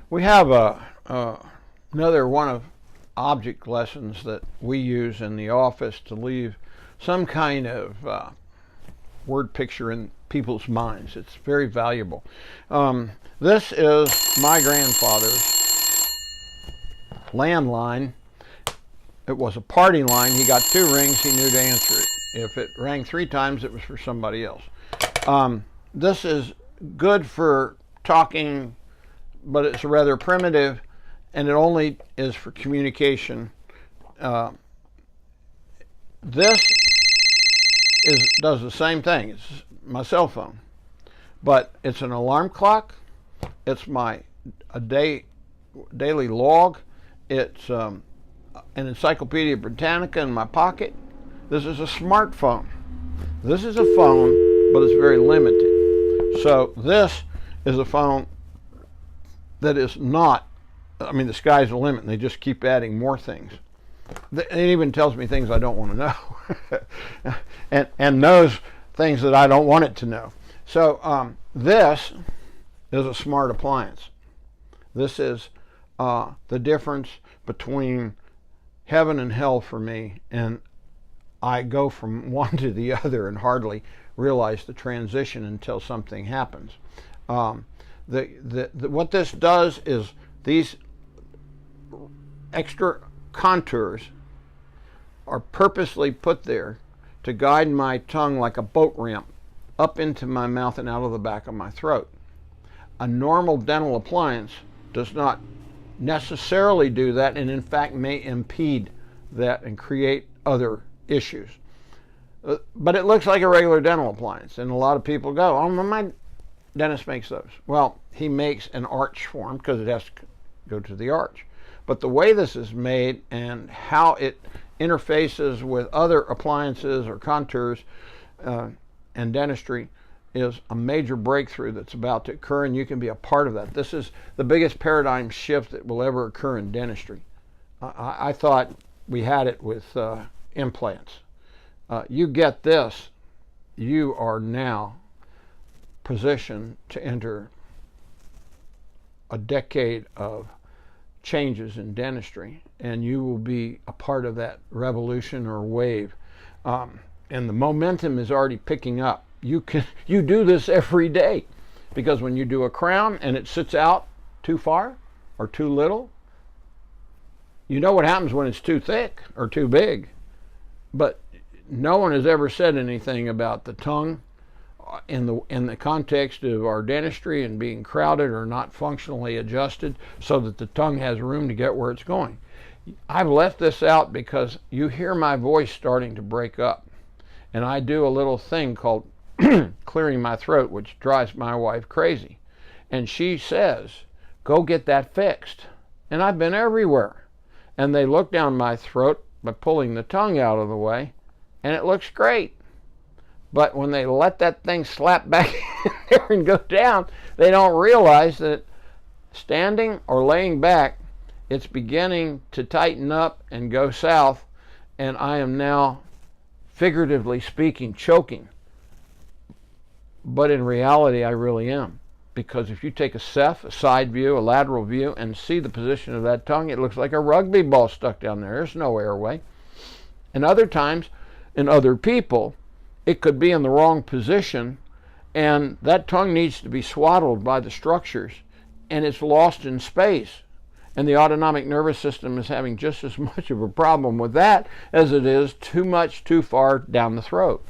We have another one of object lessons that we use in the office to leave some kind of word picture in people's minds. It's very valuable. This is my grandfather's landline. It was a party line. He got 2 rings. He knew to answer it. If it rang 3 times, it was for somebody else. This is good for talking, but it's rather primitive, and it only is for communication. This does the same thing. It's my cell phone, but it's an alarm clock. It's my daily log. It's an Encyclopedia Britannica in my pocket. This is a smartphone. This is a phone, but it's very limited. So this is a phone that is not, I mean, the sky's the limit, and they just keep adding more things. It even tells me things I don't want to know, and knows things that I don't want it to know. So this is a smart appliance. This is the difference between heaven and hell for me, and I go from one to the other and hardly realize the transition until something happens. What this does is these extra contours are purposely put there to guide my tongue like a boat ramp up into my mouth and out of the back of my throat. A normal dental appliance does not necessarily do that, and in fact may impede that and create other issues. But it looks like a regular dental appliance, and a lot of people go, oh, my dentist makes those. Well, he makes an arch for them because it has to go to the arch. But the way this is made and how it interfaces with other appliances or contours and dentistry is a major breakthrough that's about to occur, and you can be a part of that. This is the biggest paradigm shift that will ever occur in dentistry. I thought we had it with implants. You get this, you are now positioned to enter a decade of changes in dentistry, and you will be a part of that revolution or wave. And the momentum is already picking up. You do this every day, because when you do a crown and it sits out too far or too little, you know what happens when it's too thick or too big. But no one has ever said anything about the tongue in the context of our dentistry and being crowded or not functionally adjusted so that the tongue has room to get where it's going. I've left this out because you hear my voice starting to break up, and I do a little thing called clearing my throat, which drives my wife crazy, and she says, go get that fixed. And I've been everywhere, and they look down my throat by pulling the tongue out of the way, and it looks great. But when they let that thing slap back in there and go down, they don't realize that standing or laying back, it's beginning to tighten up and go south, and I am now, figuratively speaking, choking. But in reality, I really am. Because if you take a ceph, a side view, a lateral view, and see the position of that tongue, it looks like a rugby ball stuck down there. There's no airway. And other times, in other people, it could be in the wrong position, and that tongue needs to be swaddled by the structures, and it's lost in space. And the autonomic nervous system is having just as much of a problem with that as it is too much, too far down the throat.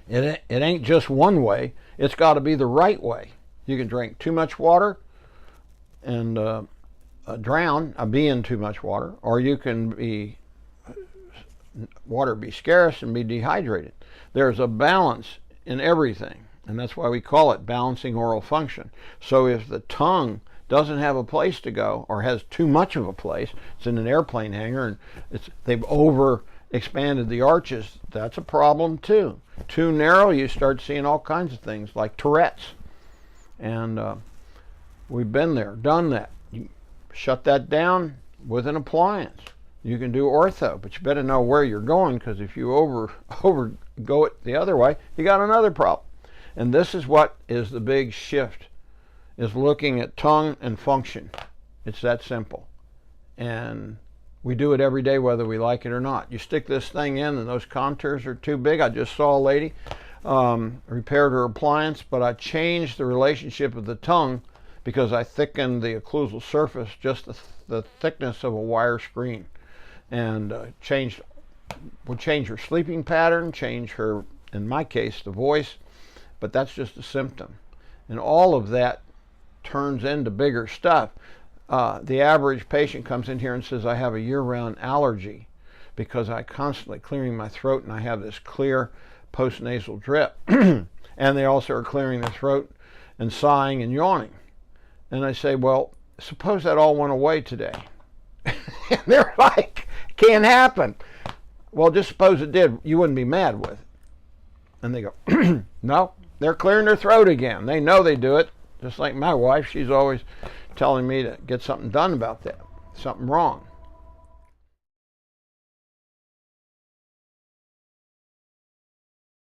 It ain't just one way. It's got to be the right way. You can drink too much water and drown, be in too much water, or you can be scarce and be dehydrated. There's a balance in everything, and that's why we call it balancing oral function. So if the tongue doesn't have a place to go or has too much of a place, it's in an airplane hangar and they've over expanded the arches, that's a problem too. Too narrow, you start seeing all kinds of things like Tourette's. And we've been there, done that. You shut that down with an appliance. You can do ortho, but you better know where you're going, because if you over go it the other way, you got another problem. And this is what is the big shift is looking at tongue and function. It's that simple. And we do it every day whether we like it or not. You stick this thing in and those contours are too big. I just saw a lady repaired her appliance, but I changed the relationship of the tongue because I thickened the occlusal surface, just the thickness of a wire screen, and would change her sleeping pattern, change her, in my case, the voice, but that's just a symptom. And all of that turns into bigger stuff. The average patient comes in here and says, I have a year-round allergy because I constantly clearing my throat and I have this clear postnasal drip. And they also are clearing their throat and sighing and yawning. And I say, well, suppose that all went away today. And they're like, can't happen. Well, just suppose it did. You wouldn't be mad with it. And they go, no, they're clearing their throat again. They know they do it. Just like my wife, she's always telling me to get something done about that. Something wrong.